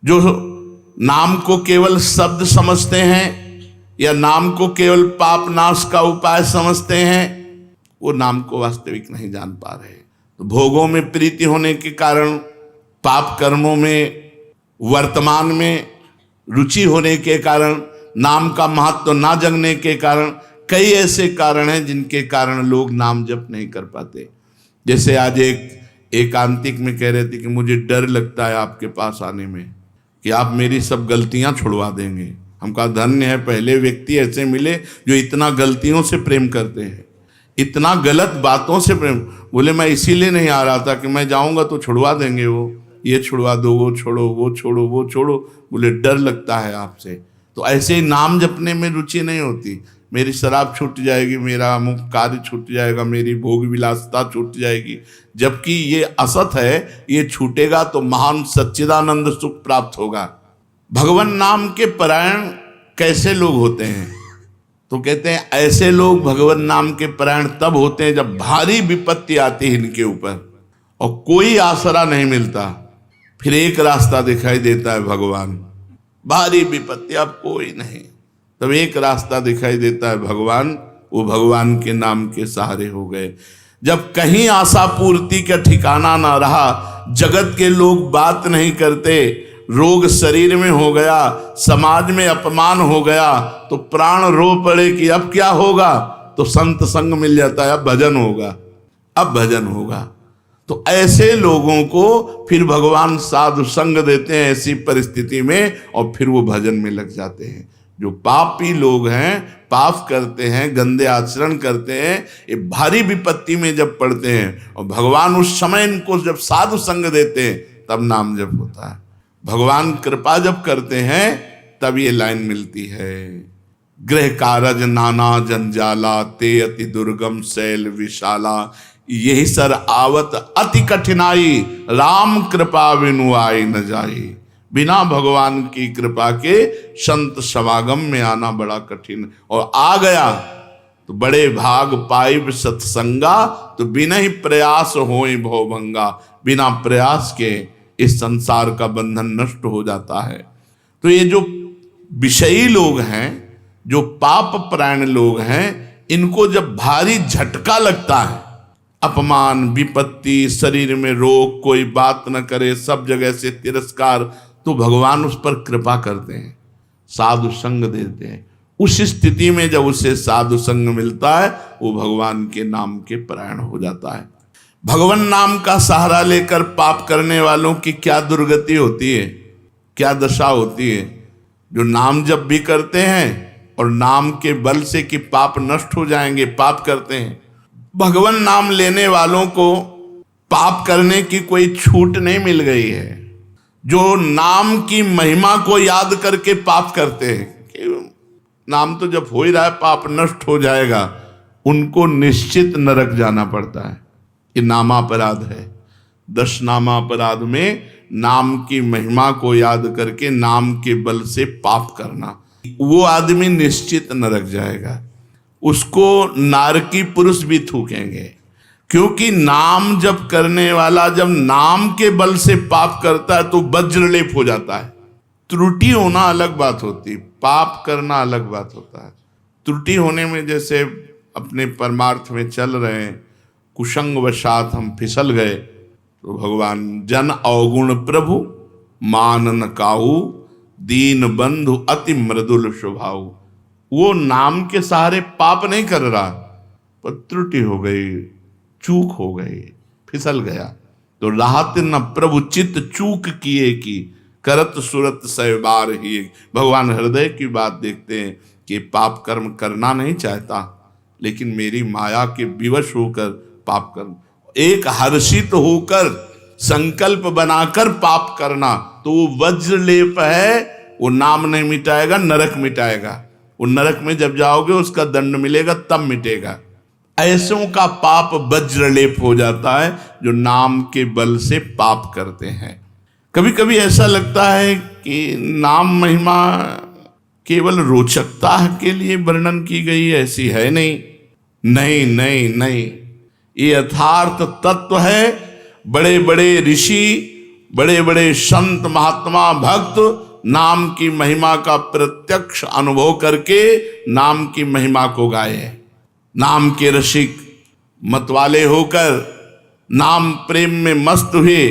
जो नाम को केवल शब्द समझते हैं या नाम को केवल पाप नाश का उपाय समझते हैं, वो नाम को वास्तविक नहीं जान पा रहे। तो भोगों में प्रीति होने के कारण, पाप कर्मों में वर्तमान में रुचि होने के कारण, नाम का महत्व ना जानने के कारण, कई ऐसे कारण हैं जिनके कारण लोग नाम जप नहीं कर पाते। जैसे आज एक एकांतिक में कह रहे थे कि मुझे डर लगता है आपके पास आने में कि आप मेरी सब गलतियां छुड़वा देंगे। हम कहा धन्य है, पहले व्यक्ति ऐसे मिले जो इतना गलतियों से प्रेम करते हैं, इतना गलत बातों से प्रेम। बोले मैं इसीलिए नहीं आ रहा था कि मैं जाऊंगा तो छुड़वा देंगे, वो ये छुड़वा दो, वो छोड़ो, वो छोड़ो, वो छोड़ो। बोले डर लगता है आपसे। तो ऐसे ही नाम जपने में रुचि नहीं होती। मेरी शराब छूट जाएगी, मेरा अमुक कार्य छूट जाएगा, मेरी भोग विलासता छूट जाएगी, जबकि ये असत है। ये छूटेगा तो महान सच्चिदानंद सुख प्राप्त होगा। भगवान नाम के परायण कैसे लोग होते हैं? तो कहते हैं ऐसे लोग भगवान नाम के परायण तब होते हैं जब भारी विपत्ति आती है इनके ऊपर और कोई आसरा नहीं मिलता। फिर एक रास्ता दिखाई देता है भगवान। भारी विपत्ति, अब कोई नहीं, तब एक रास्ता दिखाई देता है भगवान। वो भगवान के नाम के सहारे हो गए। जब कहीं आशा पूर्ति का ठिकाना ना रहा, जगत के लोग बात नहीं करते, रोग शरीर में हो गया, समाज में अपमान हो गया, तो प्राण रो पड़े कि अब क्या होगा। तो संत संग मिल जाता है, अब भजन होगा, अब भजन होगा। तो ऐसे लोगों को फिर भगवान साधु संग देते हैं ऐसी परिस्थिति में, और फिर वो भजन में लग जाते हैं। जो पापी लोग हैं, पाप करते हैं, गंदे आचरण करते हैं, ये भारी विपत्ति में जब पड़ते हैं और भगवान उस समय इनको जब साधु संग देते हैं, तब नाम जप होता है। भगवान कृपा जब करते हैं तब ये लाइन मिलती है। गृह कारज नाना जंजाला, ते अति दुर्गम शैल विशाला, यही सर आवत अति कठिनाई, राम कृपा बिनु आई न जाई। बिना भगवान की कृपा के संत समागम में आना बड़ा कठिन, और आ गया तो बड़े भाग पाइब सत्संगा, तो बिना ही प्रयास होए भवभंगा। बिना प्रयास के इस संसार का बंधन नष्ट हो जाता है। तो ये जो विषयी लोग हैं, जो पाप परायण लोग हैं, इनको जब भारी झटका लगता है, अपमान, विपत्ति, शरीर में रोग, कोई बात न करे, सब जगह से तिरस्कार, तो भगवान उस पर कृपा करते हैं, साधु संग देते हैं। उस स्थिति में जब उसे साधु संग मिलता है, वो भगवान के नाम के परायण हो जाता है। भगवान नाम का सहारा लेकर पाप करने वालों की क्या दुर्गति होती है, क्या दशा होती है। जो नाम जप भी करते हैं और नाम के बल से कि पाप नष्ट हो जाएंगे, पाप करते हैं। भगवान नाम लेने वालों को पाप करने की कोई छूट नहीं मिल गई है। जो नाम की महिमा को याद करके पाप करते हैं कि नाम तो जब हो ही रहा है, पाप नष्ट हो जाएगा, उनको निश्चित नरक जाना पड़ता है। ये नामापराध है। 10 नामापराध में नाम की महिमा को याद करके नाम के बल से पाप करना, वो आदमी निश्चित नरक जाएगा। उसको नारकी पुरुष भी थूकेंगे, क्योंकि नाम जप करने वाला जब नाम के बल से पाप करता है तो वज्रलेप हो जाता है। त्रुटि होना अलग बात होती, पाप करना अलग बात होता है। त्रुटि होने में जैसे अपने परमार्थ में चल रहे हैं, कुसंग वशात हम फिसल गए, तो भगवान जन अवगुण प्रभु मानन काहू, दीन बंधु अति मृदुल स्वभाव। वो नाम के सहारे पाप नहीं कर रहा, पर त्रुटि हो गई, चूक हो गई, फिसल गया। तो राहत न प्रभु चित्त चूक किए की, करत सुरत सहबार ही। भगवान हृदय की बात देखते हैं कि पाप कर्म करना नहीं चाहता, लेकिन मेरी माया के विवश होकर पाप कर्म, एक हर्षित होकर संकल्प बनाकर पाप करना, तो वो वज्रलेप है। वो नाम नहीं मिटाएगा, नरक मिटाएगा। वो नरक में जब जाओगे उसका दंड मिलेगा, तब मिटेगा। ऐसों का पाप वज्रलेप हो जाता है जो नाम के बल से पाप करते हैं। कभी कभी ऐसा लगता है कि नाम महिमा केवल रोचकता के लिए वर्णन की गई है, ऐसी है नहीं। नहीं नहीं नहीं, ये यथार्थ तत्व है। बड़े बड़े ऋषि बड़े बड़े संत महात्मा भक्त नाम की महिमा का प्रत्यक्ष अनुभव करके नाम की महिमा को गाए। नाम के रसिक मतवाले होकर नाम प्रेम में मस्त हुए,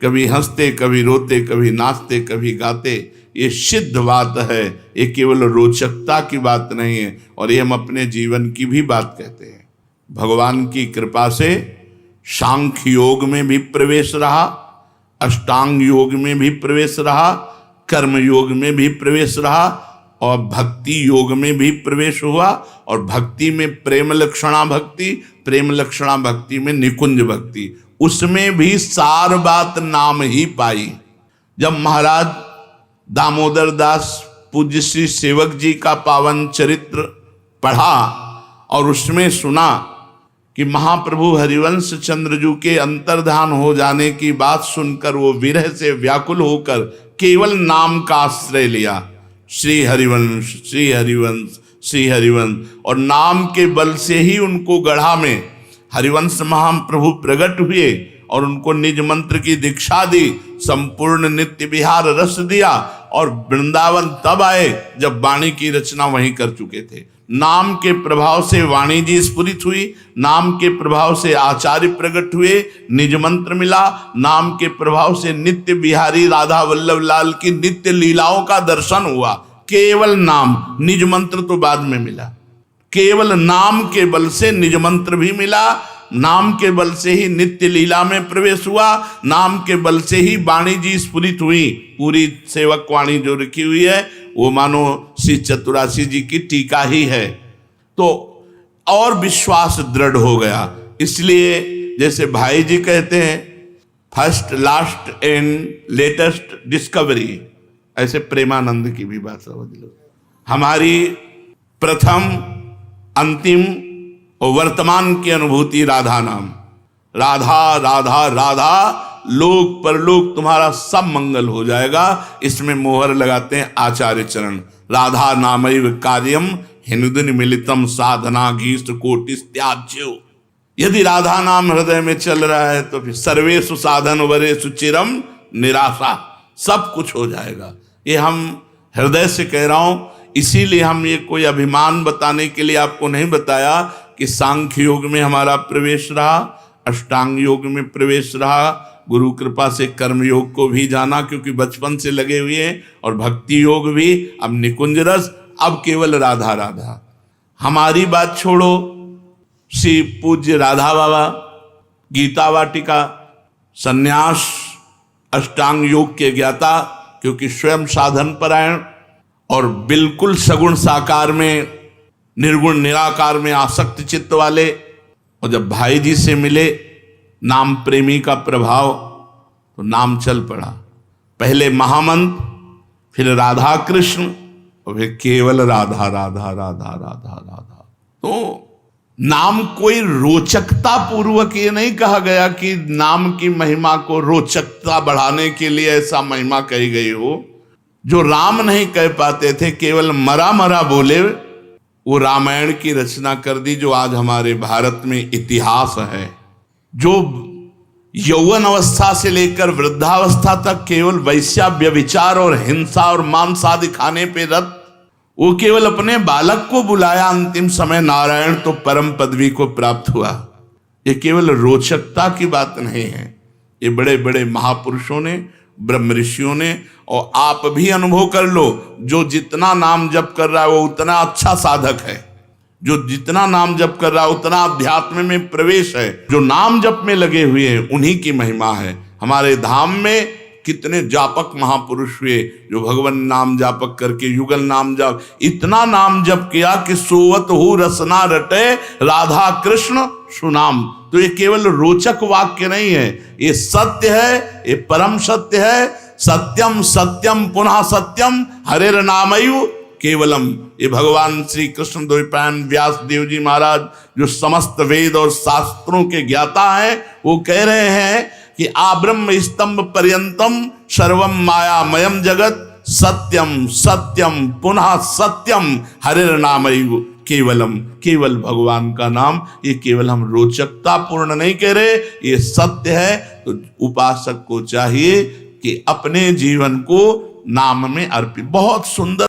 कभी हंसते कभी रोते, कभी नाचते कभी गाते। ये सिद्ध बात है, ये केवल रोचकता की बात नहीं है, और ये हम अपने जीवन की भी बात कहते हैं। भगवान की कृपा से सांख्य योग में भी प्रवेश रहा, अष्टांग योग में भी प्रवेश रहा, कर्म योग में भी प्रवेश रहा, और भक्ति योग में भी प्रवेश हुआ। और भक्ति में प्रेम लक्षणा भक्ति, प्रेम लक्षणा भक्ति में निकुंज भक्ति, उसमें भी सार बात नाम ही पाई। जब महाराज दामोदर दास पूज्य श्री सेवक जी का पावन चरित्र पढ़ा और उसमें सुना कि महाप्रभु हरिवंश चंद्रजू के अंतर्धान हो जाने की बात सुनकर वो विरह से व्याकुल होकर केवल नाम का आश्रय लिया, श्री हरिवंश श्री हरिवंश श्री हरिवंश, और नाम के बल से ही उनको गढ़ा में हरिवंश महाप्रभु प्रकट हुए और उनको निज मंत्र की दीक्षा दी, संपूर्ण नित्य विहार रस दिया, और वृंदावन तब आए जब वाणी की रचना वहीं कर चुके थे। नाम के प्रभाव से वाणी जी स्फुरित हुई, नाम के प्रभाव से आचार्य प्रकट हुए, निज मंत्र मिला, नाम के प्रभाव से नित्य बिहारी राधा वल्लभ लाल की नित्य लीलाओं का दर्शन हुआ। केवल नाम, निज मंत्र तो बाद में मिला। केवल नाम के बल से निज मंत्र भी मिला, नाम के बल से ही नित्य लीला में प्रवेश हुआ, नाम के बल से ही वाणी जी स्फुरित हुई। पूरी सेवक वाणी जो रखी हुई है वो मानो श्री चतुरासी जी की टीका ही है, तो और विश्वास दृढ़ हो गया। इसलिए जैसे भाई जी कहते हैं, first last and latest discovery, ऐसे प्रेमानंद की भी बात समझ लो। हमारी प्रथम अंतिम और वर्तमान की अनुभूति राधा नाम, राधा राधा राधा, लोक परलोक तुम्हारा सब मंगल हो जाएगा। इसमें मोहर लगाते हैं आचार्य चरण, राधा नामैव कार्यम हिंदुन मिलितम साधना गीष्ट कोटि त्याज्यो। यदि राधा नाम हृदय में चल रहा है तो फिर सर्वेषु साधन वरेषु चिरम निराशा, सब कुछ हो जाएगा। ये हम हृदय से कह रहा हूं, इसीलिए हम ये कोई अभिमान बताने के लिए आपको नहीं बताया कि सांख्य योग में हमारा प्रवेश रहा, अष्टांग योग में प्रवेश रहा, गुरु कृपा से कर्म योग को भी जाना क्योंकि बचपन से लगे हुए हैं, और भक्ति योग भी, अब निकुंज रस, अब केवल राधा राधा। हमारी बात छोड़ो, श्री पूज्य राधा बाबा गीता वाटिका, सन्यास, अष्टांग योग के ज्ञाता, क्योंकि स्वयं साधन परायण और बिल्कुल सगुण साकार में, निर्गुण निराकार में आसक्त चित्त वाले, और जब भाई जी से मिले नाम प्रेमी का प्रभाव, तो नाम चल पड़ा। पहले महामंत्र, फिर राधा कृष्ण, और फिर केवल राधा राधा राधा राधा राधा। तो नाम कोई रोचकता पूर्वक ये नहीं कहा गया कि नाम की महिमा को रोचकता बढ़ाने के लिए ऐसा महिमा कही गई हो। जो राम नहीं कह पाते थे, केवल मरा मरा बोले, वो रामायण की रचना कर दी, जो आज हमारे भारत में इतिहास है। जो यौवन अवस्था से लेकर वृद्धावस्था तक केवल वैश्या व्यभिचार और हिंसा और मांस आदि खाने पे रत, वो केवल अपने बालक को बुलाया, अंतिम समय नारायण तो परम पदवी को प्राप्त हुआ। ये केवल रोचकता की बात नहीं है, ये बड़े बड़े महापुरुषों ने, ब्रह्म ऋषियों ने, और आप भी अनुभव कर लो, जो जितना नाम जप कर रहा है वो उतना अच्छा साधक है, जो जितना नाम जप कर रहा है उतना अध्यात्म में प्रवेश है। जो नाम जप में लगे हुए हैं उन्हीं की महिमा है। हमारे धाम में कितने जापक महापुरुष हुए जो भगवान नाम जापक करके युगल नाम जप, इतना नाम जप किया कि सोवत हो रसना रटे राधा कृष्ण सुनाम। तो ये केवल रोचक वाक्य नहीं है, ये सत्य है, ये परम सत्य है। सत्यम सत्यम पुनः सत्यम हरेर नामैव केवलम। ये भगवान श्री कृष्ण द्वैपायन व्यास देव जी महाराज, जो समस्त वेद और शास्त्रों के ज्ञाता हैं, वो कह रहे हैं कि आब्रह्म स्तंभ पर्यंतम सर्वम मायामयम जगत सत्यम सत्यम पुनः सत्यम हरेर नामैव केवलम। केवल भगवान का नाम, ये केवल हम रोचकता पूर्ण नहीं कह रहे, ये सत्य है। तो उपासक को चाहिए कि अपने जीवन को नाम में अर्पित। बहुत सुंदर